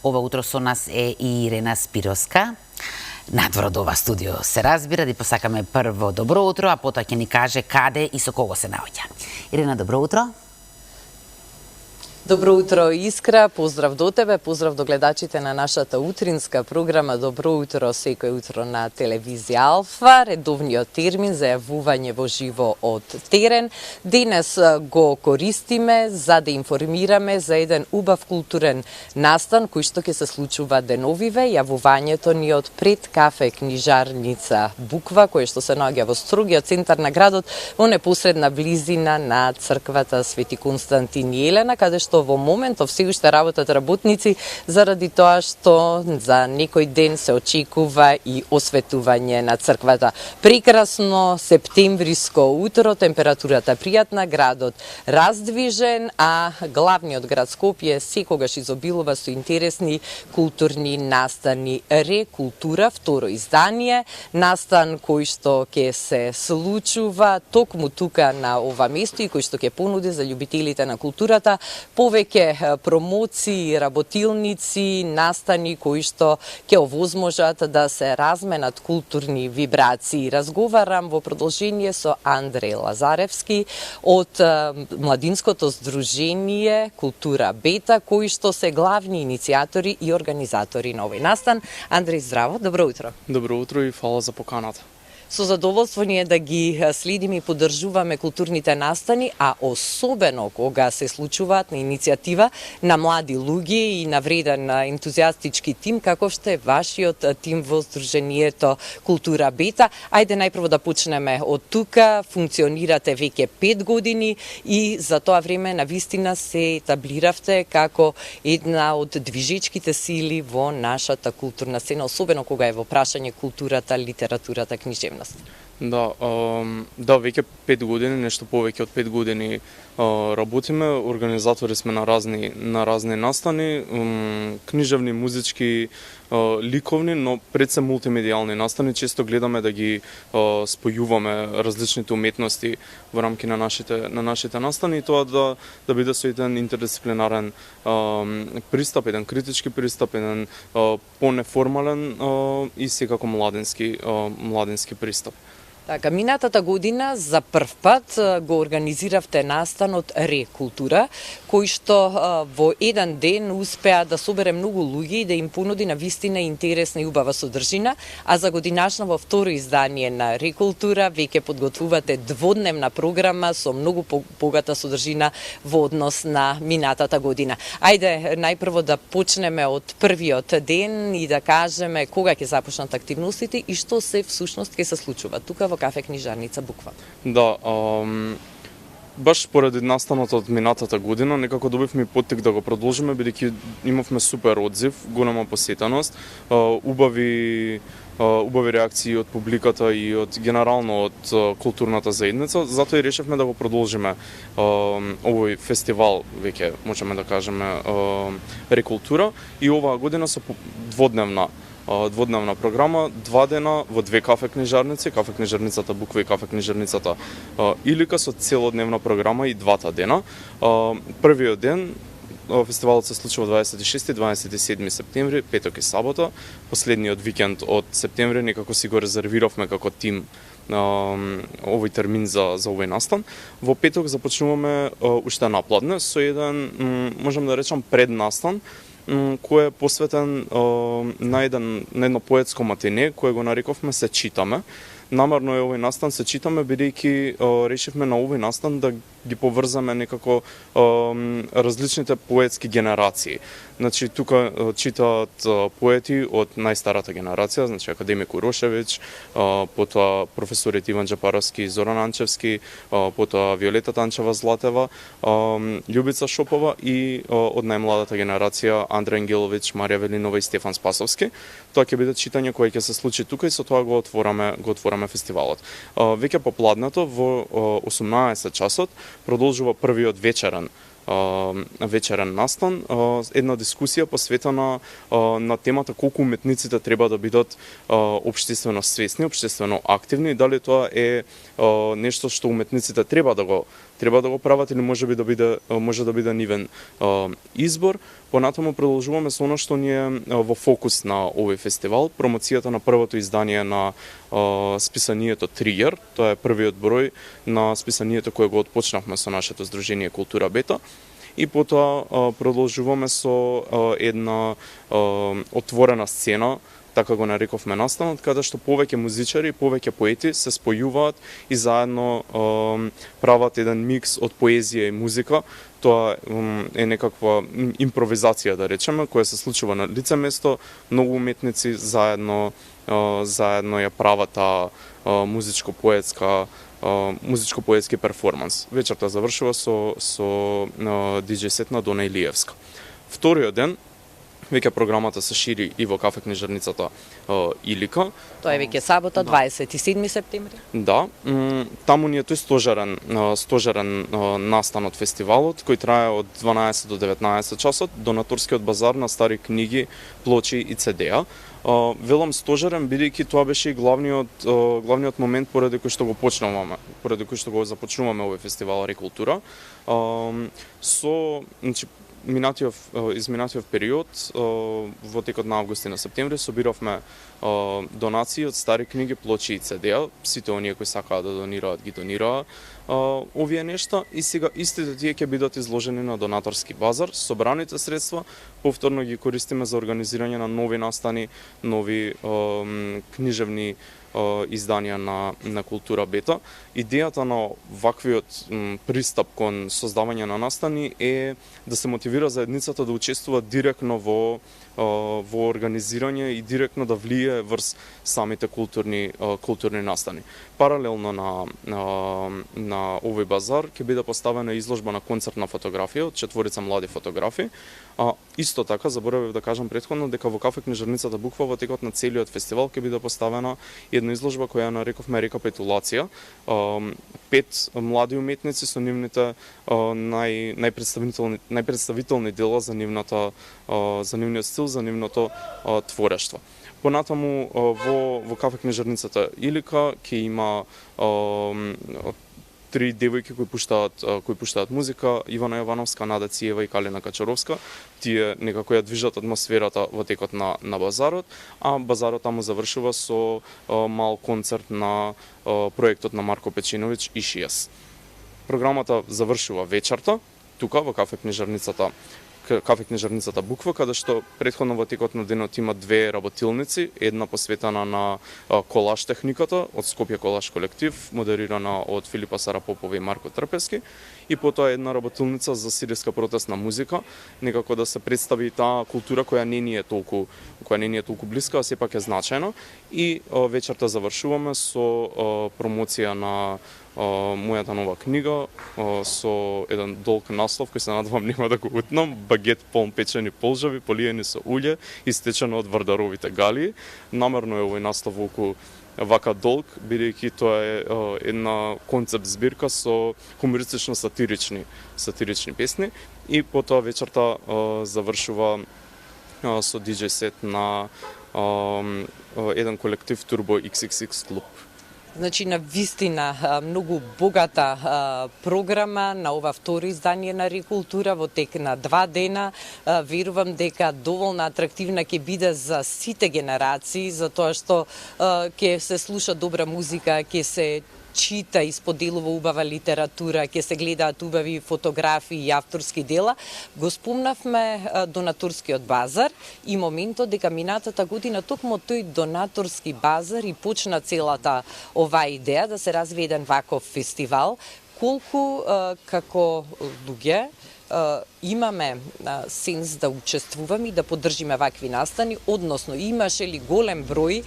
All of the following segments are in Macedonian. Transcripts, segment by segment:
Ова утро со нас е и Ирена Спировска. Надвор од ова студио се разбира, да посакаме прво добро утро, а потоа ќе ни каже каде и со кого се наоѓа. Ирена, добро утро. Добро утро, Искра. Поздрав до тебе, поздрав до гледачите на нашата утринска програма Добро утро секој утро на телевизија Алфа, редовниот термин за јавување во живо од терен. Денес го користиме за да информираме за еден убав културен настан кој што ќе се случува деновиве, јавувањето ни од пред кафе книжарница Буква, која што се наоѓа во строгиот центар на градот, во непосредна близина на црквата Свети Константин и Елена, каде што во моментов се уште работат работници заради тоа што за некој ден се очекува и осветување на црквата. Прекрасно септемвриско утро, температурата пријатна, градот раздвижен, а главниот град Скопје секогаш изобилува со интересни културни настани. Рекултура, второ издание, настан кој што ќе се случува токму тука на ова место и кој што ќе понуди за љубителите на културата повеќе промоции, работилници, настани кои што ќе овозможат да се разменат културни вибрации. Разговарам во продолжение со Андреј Лазаревски од Младинското здружение Култура Бета, кои што се главни иницијатори и организатори на овој настан. Андреј, здраво, добро утро. Добро утро и фала за поканата. Со задоволство ни е да ги следиме и поддржуваме културните настани, а особено кога се случуваат на иницијатива на млади луѓе и на вреден ентузијастички тим, каков што е вашиот тим во Здруженијето Култура Бета. Ајде најпрво да почнеме од тука. Функционирате веќе 5 години и за тоа време на вистина се етаблиравте како една од движечките сили во нашата културна сцена, особено кога е во прашање културата, литературата, книжевност. Да, веќе 5 години, нешто повеќе од 5 години работиме, организатори сме на разни настани, книжевни, музички, ликовни, но пред се мултимедијални настани. Често гледаме да ги спојуваме различните уметности во рамки на нашите настани и тоа да биде со еден интердисциплинарен пристап, еден критички пристап, еден понеформален и секако младински пристап. Така, минатата година за прв пат го организиравте настанот Рекултура, кој што во еден ден успеа да собере многу луѓе и да им понуди на вистина интересна и убава содржина, а за годинашно во второ издание на Рекултура веќе подготвувате дводневна програма со многу богата содржина во однос на минатата година. Ајде најпрво да почнеме од првиот ден и да кажеме кога ќе започнат активностите и што се всушност ќе се случува тука во кафе книжарница Буква. Да, баш поради настанот од минатата година, некако добивме поттик да го продолжиме, бидејќи имавме супер одзив, голема посетеност, убави реакции од публиката и од генерално од културната заедница, затоа и решивме да го продолжиме овој фестивал, веќе можеме да кажеме Рекултура, и оваа година со дводневна програма, 2 дена во 2 кафе книжарници, кафе книжарницата Буква и кафе книжарницата Илика, со целодневна програма и 2 дена. Првиот ден фестивалот се случува 26 и 27 септември, петок и сабота. Последниот викенд од септември некако си го резервиравме како тим овој термин за овој настан. Во петок започнуваме уште напладне со еден, можам да речам, преднастан, кој е посветен на едно поетско матине, кое го нарековме Се читаме. Намерно е овој настан Се читаме, бидејќи решивме на овој настан да ги поврзаме некако различните поетски генерации. Значи, тука читаат поети од најстарата генерација, значи академик Урошевиќ, потоа професорите Иван Джапаровски и Зоран Анчевски, потоа Виолета Танчева Златева, Љубица Шопова и од најмладата генерација Андреј Ангеловиќ, Марија Велинова и Стефан Спасовски. Тоа ќе биде читање кое ќе се случи тука и со тоа го отвораме фестивалот. Веќе попладнато во 18 часот продолжува првиот вечерен настан, една дискусија посветена на темата колку уметниците треба да бидат општествено свесни, општествено активни и дали тоа е нешто што уметниците треба да го треба да го прават или може да биде нивен избор. Понатаму продолжуваме со она што ни е во фокус на овој фестивал, промоцијата на првото издание на списанието Триер. Тоа е првиот број на списанието кое го отпочнавме со нашето здружение Култура Бета. И потоа продолжуваме со една отворена сцена, така го нарековме настанот, каде што повеќе музичари, повеќе поети се спојуваат и заедно прават еден микс од поезија и музика. Тоа е некаква импровизација, да речеме, која се случува на лице место. Многу уметници заедно ја прават таа музичко-поетски перформанс. Вечерта завршува со диџеј сет на Дона Илиевска. Вториот ден веќе програмата се шири и во кафе книжарницата Илика. Тоа е веќе сабота, 27 септември. Да, таму ни е тој стожерен настан од фестивалот, кој трае од 12 до 19 часот, донаторскиот базар на стари книги, плочи и CD-а. Велам стожерен, бидејќи тоа беше и главниот момент поради кој што го започнуваме овој фестивал Рекултура. Изминатиот период, во текот на август и на септември, собиравме донации од стари книги, плочи и CD-а. Сите оние кои сакаат да донираат, ги донираа овие нешта и сега истите тие ќе бидат изложени на донаторски базар. Собраните средства повторно ги користиме за организирање на нови настани, нови книжевни изданија на Култура Бета. Идејата на ваквиот пристап кон создавање на настани е да се мотивира заедницата да учествува директно во организирање и директно да влие врз самите културни настани. Паралелно на овој базар ќе биде поставена изложба на концертна фотографија од 4 млади фотографи. Исто така, заборавив да кажам претходно, дека во кафе книжарницата Буква во текот на целиот фестивал ќе биде поставена една изложба која ја нарековме Рекапитулација. 5 млади уметници со нивните најпредставителни дела за нивниот стил, за нивното творештво. Понатаму во кафе книжарницата Илика ќе има 3 девојки кои пуштаат музика: Ивана Јовановска, Нада Циева и Калина Качаровска. Тие некако ја движат атмосферата во текот на базарот, а базарот таму завршува со мал концерт на проектот на Марко Печиновиќ и Шијас. Програмата завршува вечерта тука во кафе книжарницата Буква, каде што претходно во текот на денот има 2 работилници, една посветена на колаж техниката од Скопје колаж колектив, модерирана од Филипа Сарапопова и Марко Трпески, и потоа една работилница за сирийска протестна музика, некако да се представи таа култура која не ни е толку блиска, а сепак е значајна. И вечерта завршуваме со промоција на мојата нова книга со еден долг наслов кој се надевам нема да го утнам: Багет полн печени полжави, полиени со улје, истечено од Вардаровите галии. Намерно е овој наслов околу вака долг, бидејќи тоа е една концепт збирка со хумористично сатирични песни. И потоа вечерта завршува со диџеј сет на еден колектив Turbo XXX клуб. Значи, на вистина многу богата програма на ова второ издание на Рекултура во тек на 2 дена. Верувам дека доволно атрактивна ќе биде за сите генерации, затоа што ќе се слуша добра музика, ќе се чита и споделува убава литература, ќе се гледаат убави фотографии и авторски дела. Го спомнавме донаторскиот базар и моментот дека минатата година токму тој донаторски базар и почна целата оваа идеја да се развие еден ваков фестивал. Колку како луѓе имаме сенс да учествуваме и да поддржиме вакви настани, односно имаше ли голем број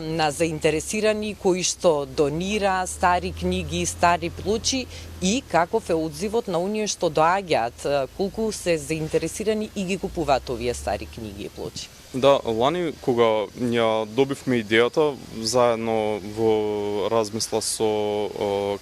на заинтересирани кои што донира стари книги, стари плочи, и каков е одзивот на оние што доаѓаат, колку се заинтересирани и ги купуваат овие стари книги и плочи? Да, лани кога ја добивме идејата, заедно во размисла со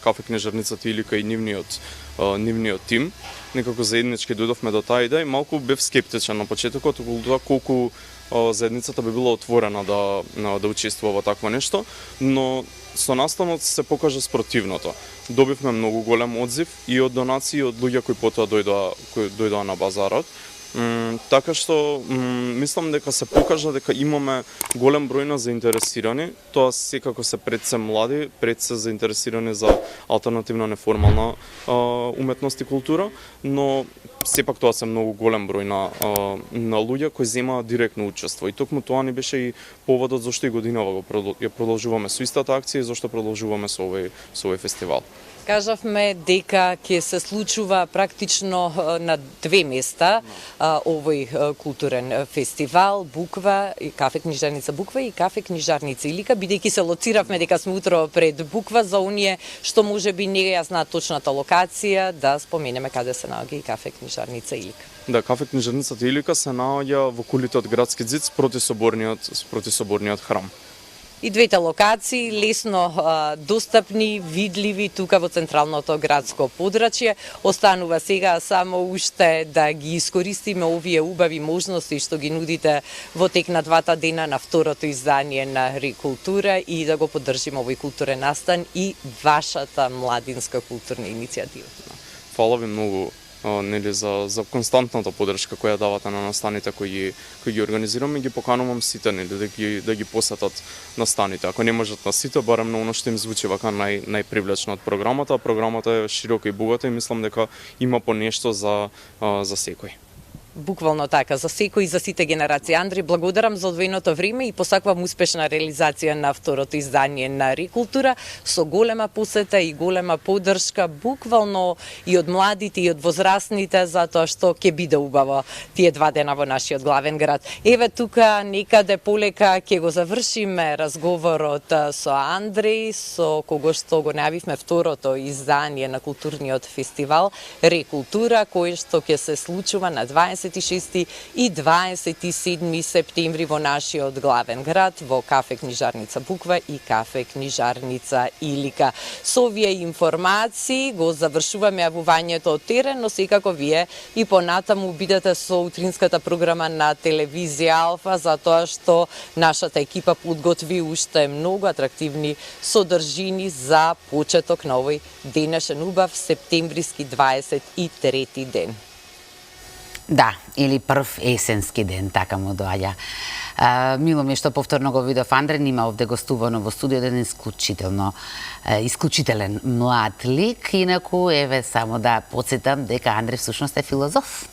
кафе книжарницата Илика и нивниот нивниот тим. Некако заеднички дојдовме до таа идеја и малку бев скептичен на почетокот околу тоа колку заедницата би била отворена да учествува во такво нешто, но со настанот се покажа спротивното. Добивме многу голем одзив и од донации, и од луѓе кои потоа дојдоа на базарот. Така што мислам дека се покажа дека имаме голем број на заинтересирани, тоа секако се пред се млади, пред се заинтересирани за алтернативна неформална уметност и култура, но сепак тоа се многу голем број на луѓе кои земаат директно учество и токму тоа ни беше и поводот зашто и годинава ја продолжуваме со истата акција и зашто продолжуваме со овој фестивал. Кажавме дека ќе се случува практично на две места овој културен фестивал Буква и кафе книжарница Буква и кафе книжарница Илика, бидејќи се лоциравме дека сме утро пред Буква, за оние што може би не ја знаат точната локација, да споменеме каде се наоѓа и кафе книжарница Илика. Да, кафе книжарницата Илика се наоѓа во кулите од градски зид спроти соборниот храм. И двете локации лесно достапни, видливи тука во централното градско подрачје. Останува сега само уште да ги искористиме овие убави можности што ги нудите во тек на двата дена на второто издание на Рекултура и да го поддржиме овој културен настан и вашата младинска културна иницијатива. Фала ви многу за константната поддршка која давате на настаните кои ги организираме, ги поканувам сите да ги посетат настаните. Ако не можат на сите, барем на оно што им звучи вака најпривлечно од програмата. Програмата е широка и богата и мислам дека има по нешто за секој. Буквално така, за секој и за сите генерации. Андри, благодарам за одвоеното време и посакувам успешна реализација на второто издание на Рекултура со голема посета и голема поддршка, буквално и од младите и од возрастните, затоа што ќе биде убаво тие два дена во нашиот главен град. Еве тука некаде полека ќе го завршиме разговорот со Андри, со кого што го најавивме второто издание на културниот фестивал Рекултура, кој што ќе се случува на 26 и 27 септември во нашиот главен град, во кафе книжарница Буква и кафе книжарница Илика. Со овие информации го завршуваме јавувањето од терен, но секако вие и понатаму бидете со утринската програма на телевизија Алфа, затоа што нашата екипа подготви уште многу атрактивни содржини за почеток на овој денешен убав септемвриски 23 ден. Да, или прв есенски ден, така му доаѓа. Мило ми е што повторно го видов Андре, нима овде гостувано во студио, еден исклучителен млад лик, инаку еве само да подсетам дека Андре всушност е филозоф.